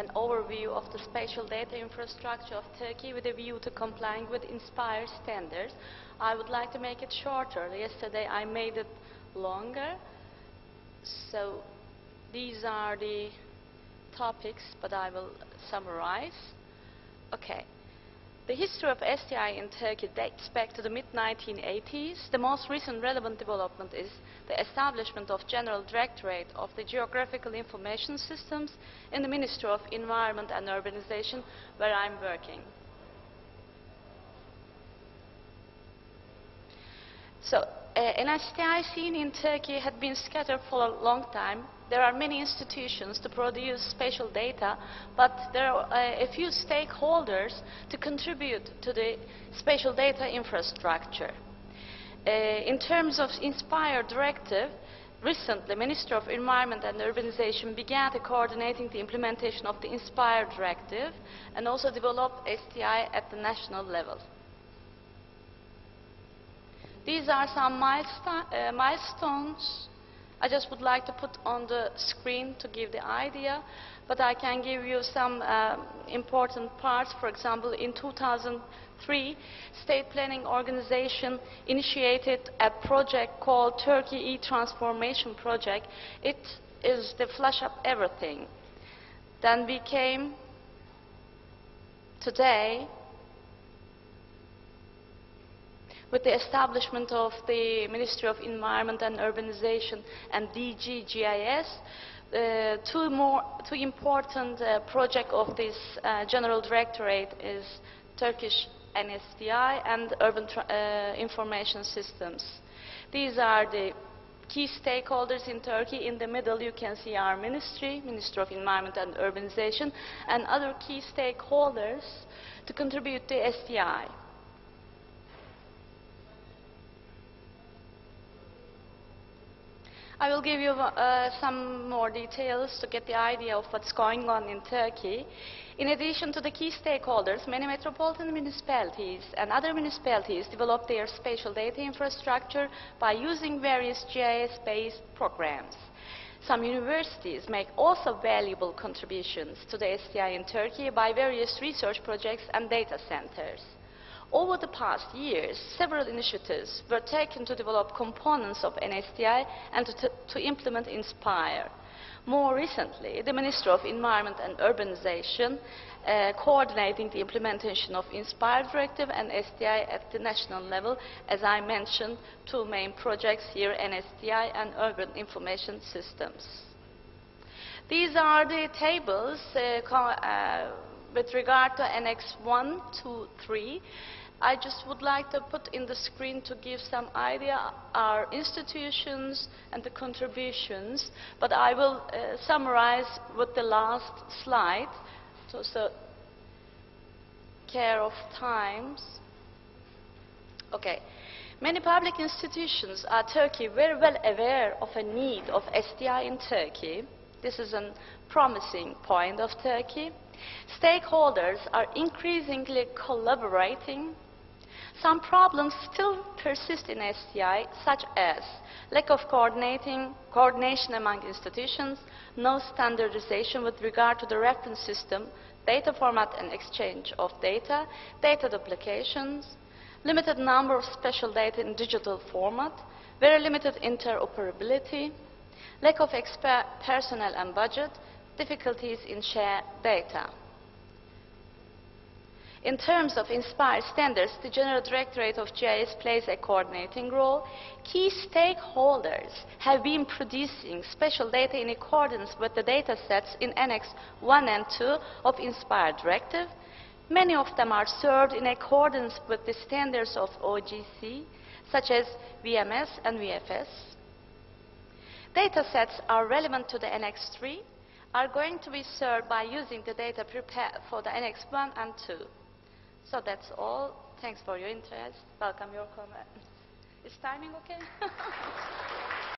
an overview of the spatial data infrastructure of Turkey with a view to complying with INSPIRE standards. I would like to make it shorter. Yesterday I made it longer. So these are the topics, but I will summarize. Okay. The history of STI in Turkey dates back to the mid-1980s. The most recent relevant development is the establishment of General Directorate of the Geographical Information Systems in the Ministry of Environment and Urbanization, where I'm working. So, an STI scene in Turkey had been scattered for a long time. There are many institutions to produce spatial data, but there are a few stakeholders to contribute to the spatial data infrastructure. In terms of INSPIRE Directive, recently, Ministry of Environment and Urbanization began coordinating the implementation of the INSPIRE Directive and also developed STI at the national level. These are some milestones I just would like to put on the screen to give the idea, but I can give you some important parts. For example, in 2003, State Planning Organization initiated a project called Turkey E-Transformation Project. It is the flash up everything. Then we came today with the establishment of the Ministry of Environment and Urbanization and DG GIS, two important projects of this General Directorate is Turkish NSTI and Urban Information Systems. These are the key stakeholders in Turkey. In the middle you can see our Ministry of Environment and Urbanization, and other key stakeholders to contribute to STI. I will give you some more details to get the idea of what's going on in Turkey. In addition to the key stakeholders, many metropolitan municipalities and other municipalities develop their spatial data infrastructure by using various GIS-based programs. Some universities make also valuable contributions to the STI in Turkey by various research projects and data centers. Over the past years, several initiatives were taken to develop components of NSTI and to implement INSPIRE. More recently, the Ministry of Environment and Urbanization coordinating the implementation of INSPIRE Directive and STI at the national level. As I mentioned, two main projects here, NSTI and Urban Information Systems. These are the tables with regard to Annex 1, 2, 3. I just would like to put in the screen to give some idea our institutions and the contributions, but I will summarize with the last slide, so care of times. Okay. Many public institutions are Turkey very well aware of a need of STI in Turkey. This is a promising point of Turkey. Stakeholders are increasingly collaborating. Some problems still persist in STI, such as lack of coordination among institutions, no standardization with regard to the reference system, data format and exchange of data, data duplications, limited number of spatial data in digital format, very limited interoperability, lack of expert personnel and budget, difficulties in shared data. In terms of INSPIRE standards, the General Directorate of GIS plays a coordinating role. Key stakeholders have been producing spatial data in accordance with the data sets in Annex 1 and 2 of INSPIRE Directive. Many of them are served in accordance with the standards of OGC, such as VMS and VFS. Data sets are relevant to the Annex 3 are going to be served by using the data prepared for the Annex 1 and 2. So that's all. Thanks for your interest. Welcome your comments. Is timing okay?